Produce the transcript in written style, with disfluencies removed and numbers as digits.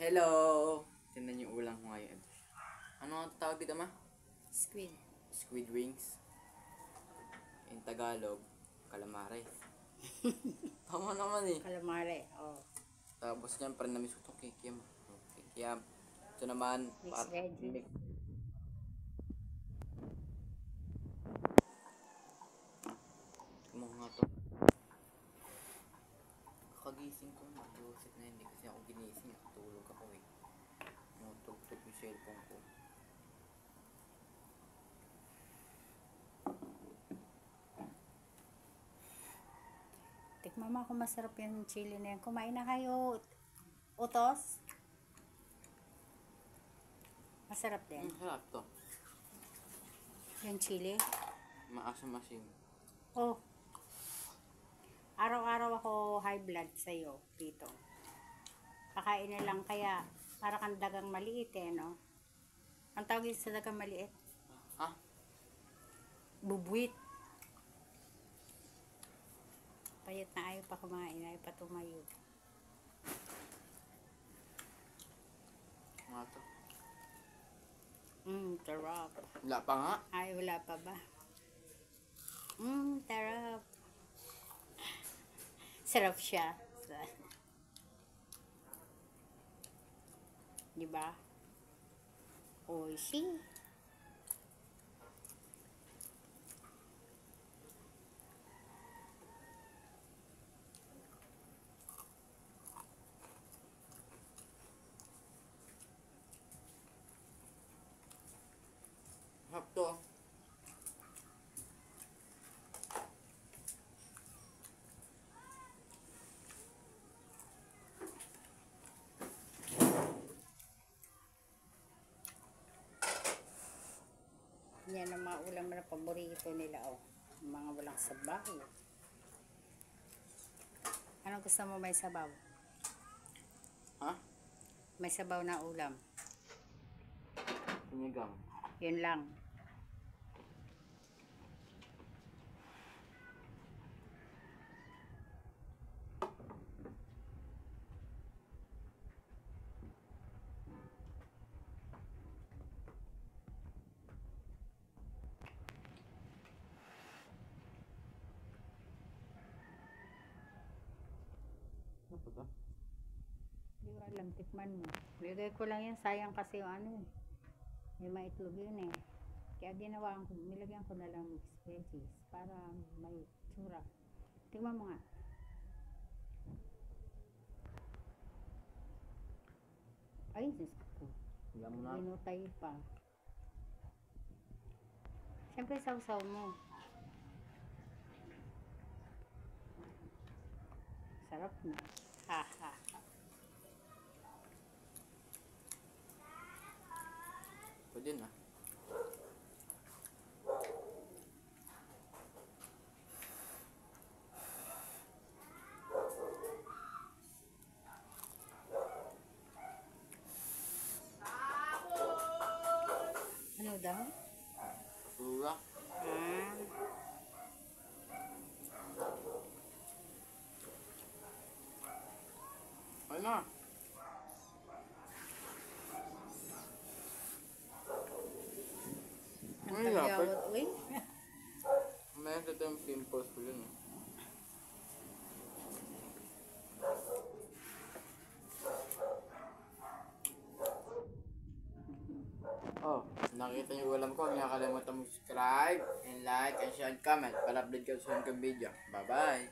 Hello! Tingnan yung ulam ko ngayon. Ano ang tawag dito, ma? Squid. Squid wings. In Tagalog, calamari. Tama naman eh. Calamari. Oh. Tapos siyempre namin itong kikiam. Kikiam. Ito naman, Mixed veggies. Kumuha nga to. Kakagising ko na. Lusit na hindi kasi ako ginising. Natulog ako eh. Natugtog yung cellphone ko. Tikman mo kung masarap yung chili na yan. Kumain na kayo. Utos. Masarap din. Sarap to. Yung chili. Maasam-asim. Oh. Araw-araw ako high blood sa'yo dito. Kakain na lang kaya para kang dagang maliit eh, no? Ang tawag yun sa dagang maliit? Ha? Bubuit. Payat na ayaw pa kumain, ayaw pa tumayo. Nga to. Tarap. Wala pa nga. Ay, wala pa ba? Tarap. Sarap siya. Diba? Oishi. Sarap to. Yan ang mga ulam na paborito nila, oh. Mga walang sabaw. Ano gusto mo may sabaw? Ha? May sabaw na ulam. Sinigang. Yun lang. Ano pa to? Hindi ko alam, tikman mo. Bigay ko lang yan, sayang kasi yung ano eh. May maitlog yun eh. Kaya ginawa ko, nilagyan ko na lang mixed veggies para may tsura. Tikman mo nga. Ay, Diyos ko. Wala mo na. Ginutay pa. Siyempre sausaw mo. Sarap na. Ha ha. Pwede na. Ano daw? Sura. Ay na. Ang Ay, lapit. tagyawat. Uy. May ito yung pimples ko yun. Oh, nakita niyo ulam ko. Huwag niyo kakalimutan mag-subscribe and like and share and comment para update ka sa sunod kong video. Bye-bye!